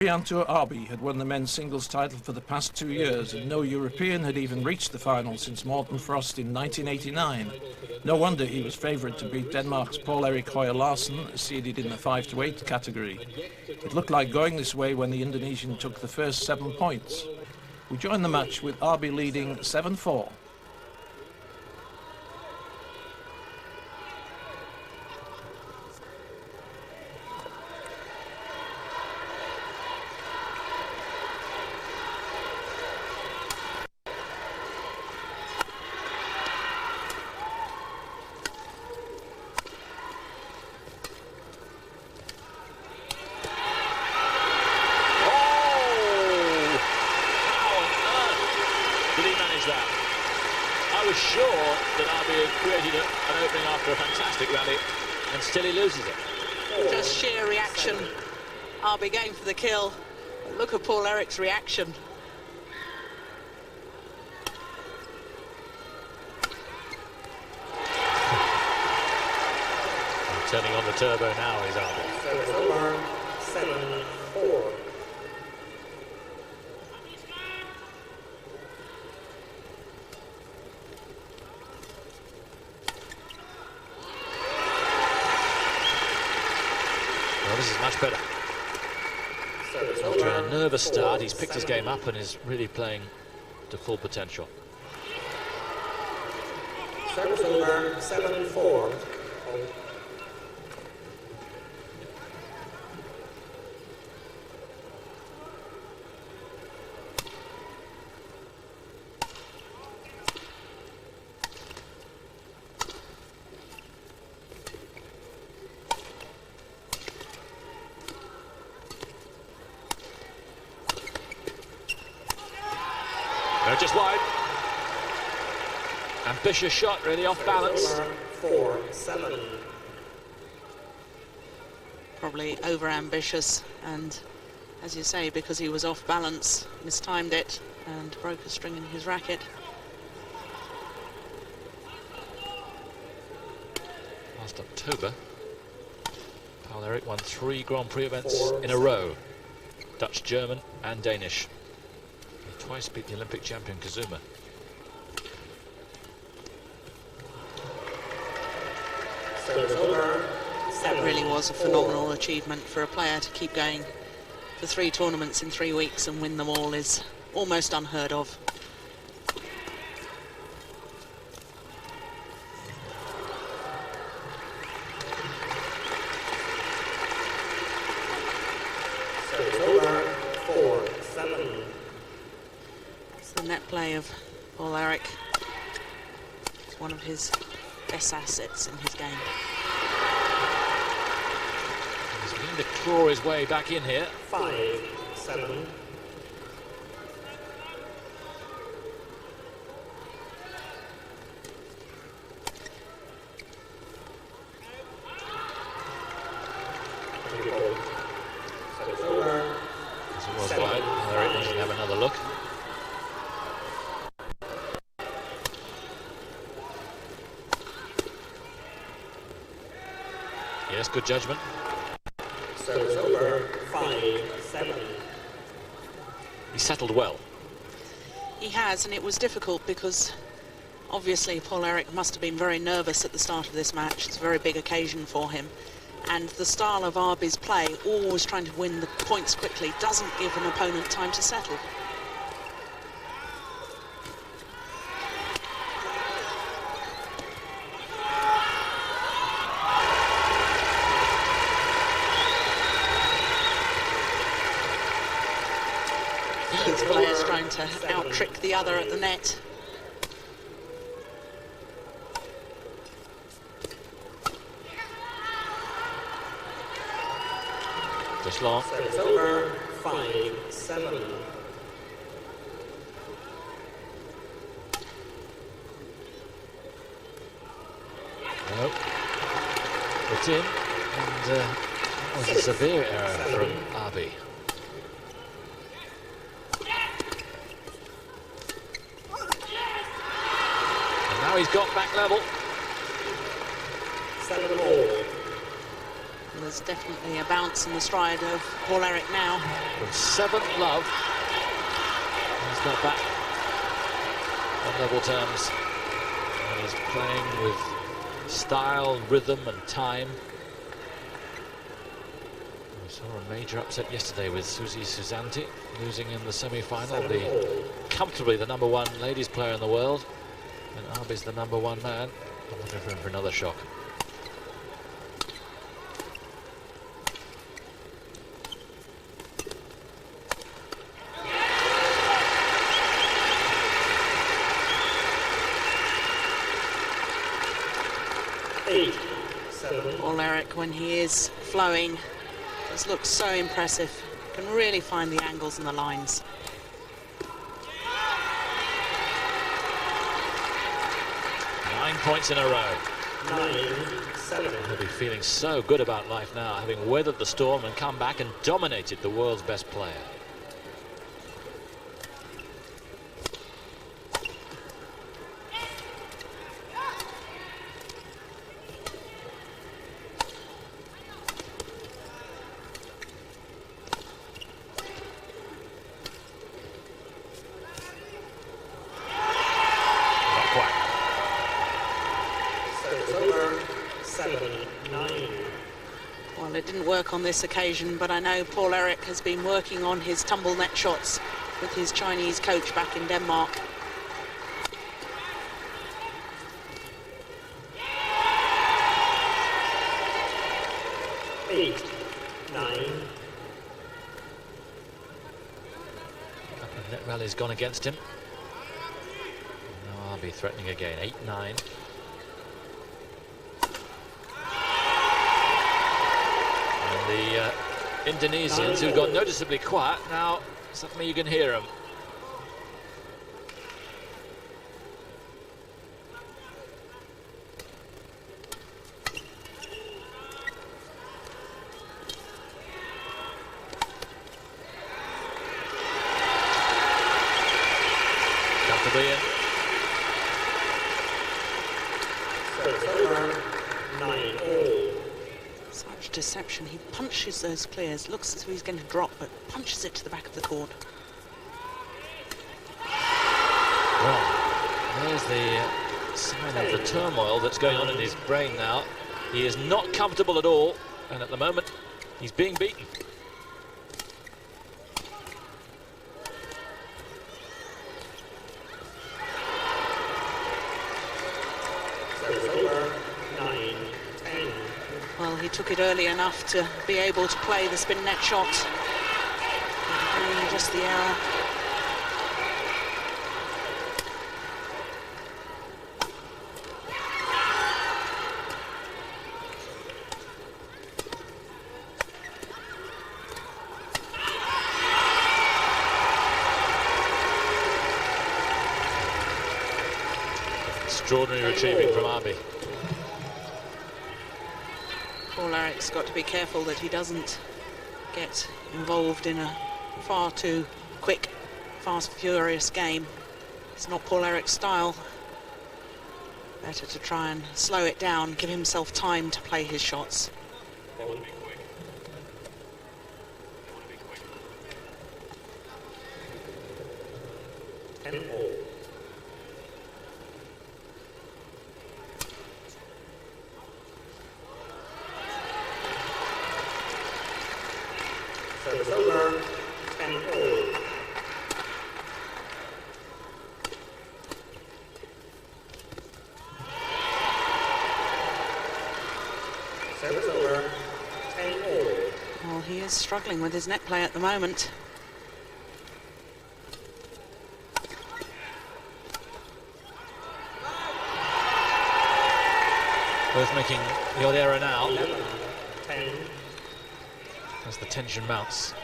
Haryanto Arbie had won the men's singles title for the past 2 years, and no European had even reached the final since Morten Frost in 1989. No wonder he was favourite to beat Denmark's Poul Larsen, seeded in the 5-8 category. It looked like going this way when the Indonesian took the first 7 points. We joined the match with Arbie leading 7-4. I was sure that Arbie had created an opening after a fantastic rally, and still he loses it. Just sheer reaction. Arbie going for the kill. Look at Poul Erik's reaction. Turning on the turbo now is Arbie. 7-4. Well, this is much better. After a nervous start, he's picked his game up and is really playing to full potential. Service over 7-4. No, just wide. Ambitious shot, really off balance. 4-7. Probably over-ambitious, and as you say, because he was off balance, mistimed it and broke a string in his racket. Last October, Poul Erik won 3 Grand Prix events in a row. Dutch, German and Danish. He twice beat the Olympic champion Kazuma. That really was a phenomenal achievement for a player to keep going for 3 tournaments in 3 weeks and win them all is almost unheard of. It's the net play of Poul Erik. It's one of his best assets in his game. He's beginning to claw his way back in here. 5-7. As it was wide, Erik wants to have another look. Yes, good judgment. Service over 5-7. He settled well. He has, and it was difficult because obviously Poul Erik must have been very nervous at the start of this match. It's a very big occasion for him. And the style of Arbie's play, always trying to win the points quickly, doesn't give an opponent time to settle. Each player's trying to out-trick the other at the net. Just long. Service over 5-7. Nope. It's in, and that was a severe error from Arbie. And now he's got back level. 7-4. There's definitely a bounce in the stride of Poul-Erik now. From 7th love, he's got back on level terms. And he's playing with style, rhythm and time. We saw a major upset yesterday with Susi Susanti, losing in the semi-final, comfortably the #1 ladies player in the world. And Arbie's the #1 man. I'm looking for him for another shock. Poul-Erik, when he is flowing, just looks so impressive. Can really find the angles and the lines. Nine points in a row. 9-7. He'll be feeling so good about life now, having weathered the storm and come back and dominated the world's best player. Well, it didn't work on this occasion, but I know Poul-Erik has been working on his tumble net shots with his Chinese coach back in Denmark. Eight, 9. Couple of net rallies gone against him. Now Arbie threatening again. 8-9. The Indonesians, who've got noticeably quiet, now suddenly you can hear them. Comfortably in. Service over. 9-all. Such deception. He punches those clears. Looks as though he's going to drop, but punches it to the back of the court. Well, there's the sign of the turmoil that's going on in his brain now. He is not comfortable at all, and at the moment, he's being beaten. Service over. 9-10. Well, he took it early enough to be able to play the spin net shot. And just the error. Extraordinary retrieving from Arbie. Poul-Erik's got to be careful that he doesn't get involved in a far too quick, fast, furious game. It's not Poul-Erik's style. Better to try and slow it down, give himself time to play his shots. They want to be quick. They want to be quick. 10-all. Service over. 10-all. Service over. 10-all. Well, he is struggling with his net play at the moment. Both making the odd error now 11-10. as the tension mounts.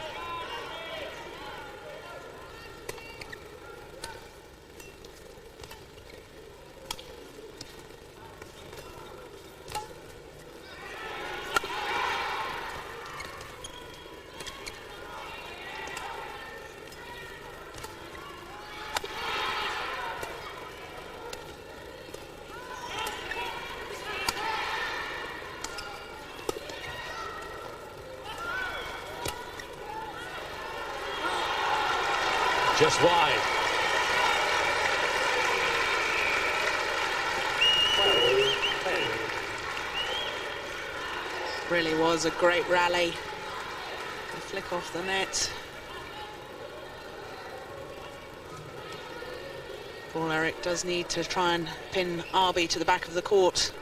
Just wide. 12-10. Really was a great rally. The flick off the net. Poul Erik does need to try and pin Arbie to the back of the court.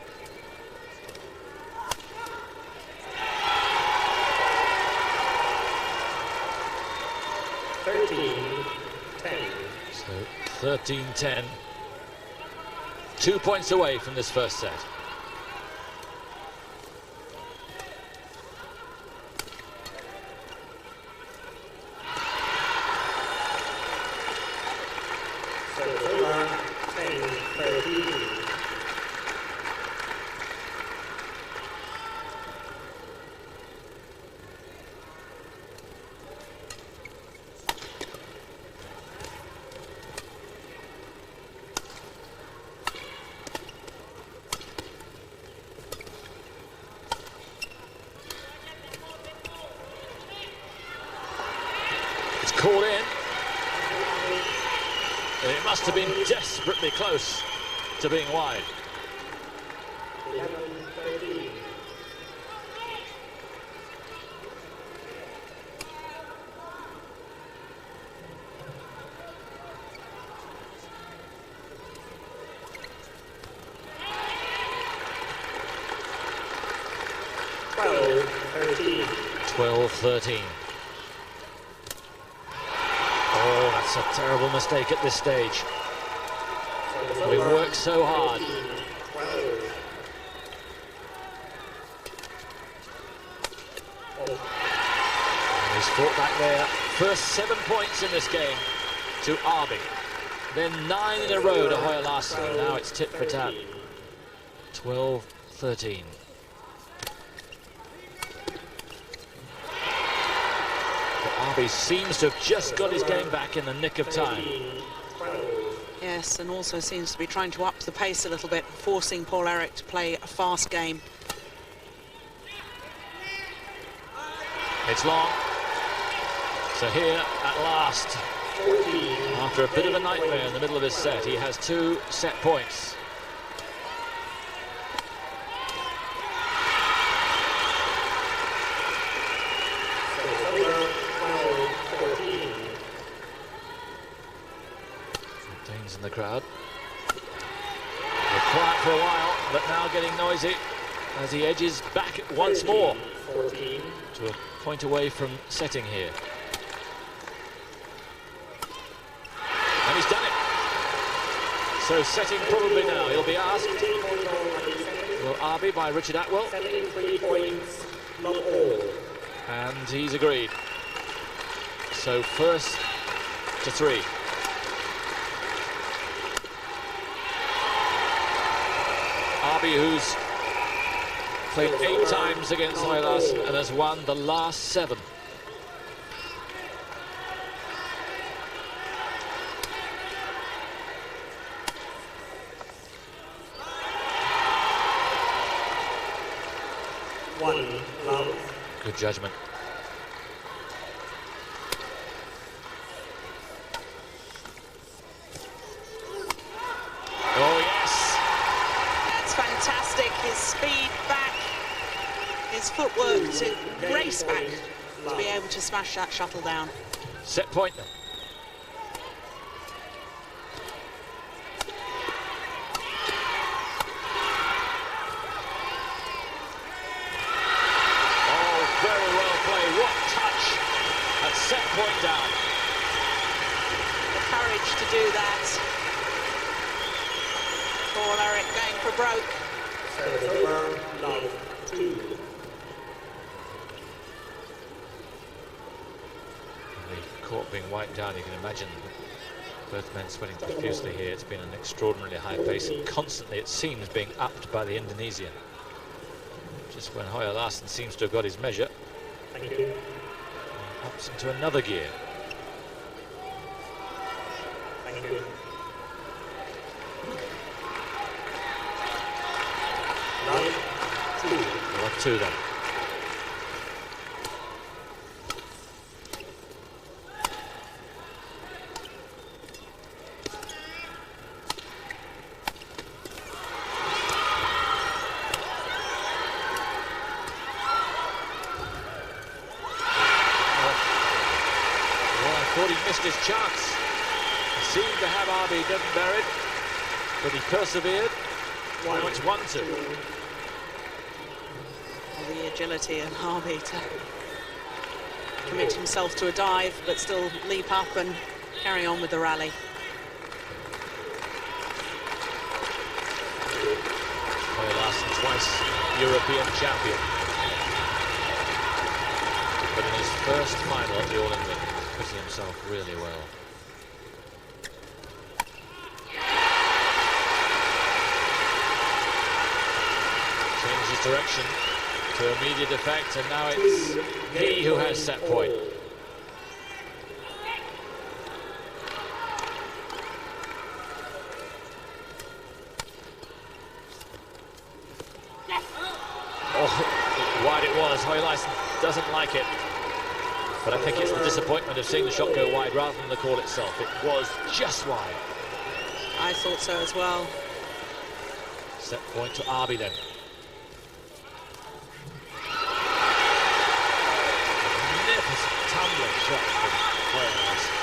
So 13-10. 2 points away from this first set. Caught in. It must have been desperately close to being wide. 11-13. (12-13). 12-13. Oh, that's a terrible mistake at this stage. We've worked so hard. And he's fought back there. First 7 points in this game to Arbie. Then 9 in a row to Hoya Larsen. Now it's tit for tat. 12-13. Arbie seems to have just got his game back in the nick of time. Yes, and also seems to be trying to up the pace a little bit, forcing Poul Erik to play a fast game. It's long. So here, at last, after a bit of a nightmare in the middle of his set, he has 2 set points. In the crowd. They're quiet for a while, but now getting noisy as he edges back once more to a point away from setting here. And he's done it. So setting probably now. He'll be asked. Will Arbie by Richard Atwell? 73 points, not all. And he's agreed. So first to 3. Arbie, who's played 8 times against Hoya Larsen and has won the last 7. Good judgment. Oh yes, That's fantastic. His speed back, his footwork to race back to be able to smash that shuttle down. set point then. Set point down. The courage to do that. Poul Erik going for broke. Service over, love 2. The court being wiped down, you can imagine both men sweating profusely here. It's been an extraordinarily high pace, and constantly it seems being upped by the Indonesian. Just when Hoya Larsen seems to have got his measure. Thank you. Ups into another gear. Thank you. Love 2. Love 2 then. thought he missed his chance. He seemed to have Arbie dead and buried, but he persevered. Now it's 1-2. The agility of Arbie to commit himself to a dive, but still leap up and carry on with the rally. Larsen, twice European champion. But in his first final at the All England, he's putting himself really well. Changes direction to immediate effect, and now it's he who has set point. Oh, wide it was. Larsen doesn't like it. But I think it's the disappointment of seeing the shot go wide rather than the call itself. It was just wide. I thought so as well. Set point to Arbie then. Magnificent tumbling shot from Larsen.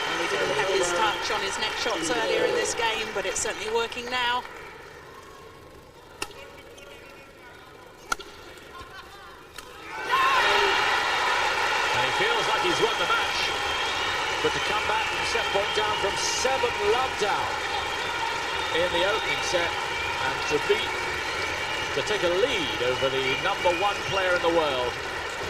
Well, he didn't have his touch on his neck shots earlier in this game, but it's certainly working now. Feels like he's won the match, but to come back from set point down from 7 love down in the opening set and to take a lead over the #1 player in the world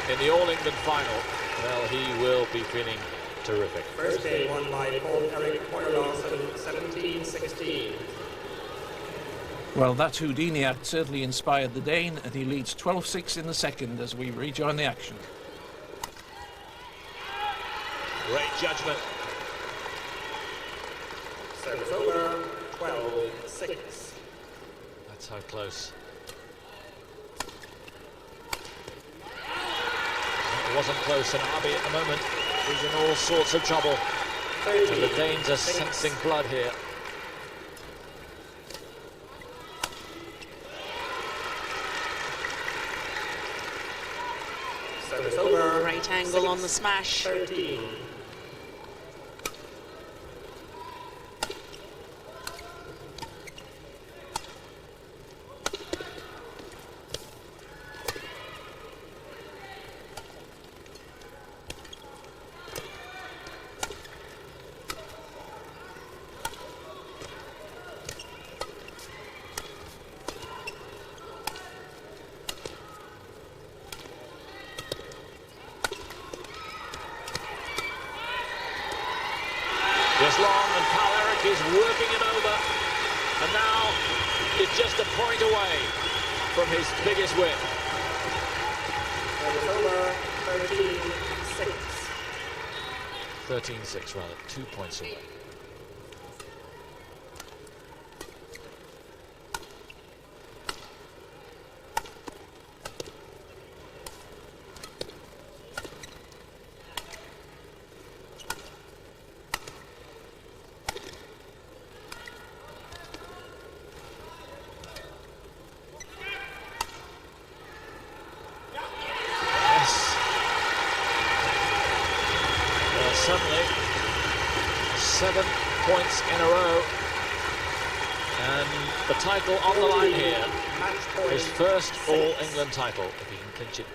in the All England final, well, he will be feeling terrific. First game won by Poul, Erik, Larsen, 17-16. Well, that Dnmrk certainly inspired the Dane, and he leads 12-6 in the second as we rejoin the action. Great judgment. Service over, 12-6. That's how close. It wasn't close, and Arbie at the moment is in all sorts of trouble. And the Danes are sensing blood here. Service over. Great angle on the smash. 13. Just long, and Erik is working him over, and now it's just a point away from his biggest win. Service over, 13-6. 13-6 rather, 2 points away. Suddenly, 7 points in a row, and the title on the line here. His first All England title, if he can clinch it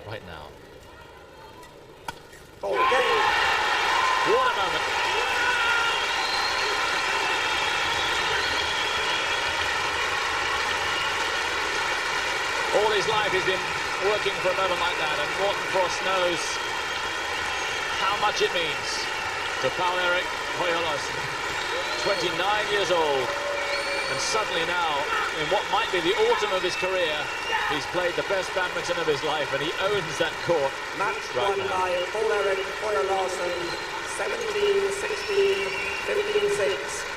right now. What a moment. All his life he's been working for a moment like that, and Morten Frost knows how much it means to Erik Larsen, 29 years old, and suddenly now, in what might be the autumn of his career, he's played the best badminton of his life, and he owns that court. Match right won now. by Poul, Erik Larsen, 17-16, 15-6.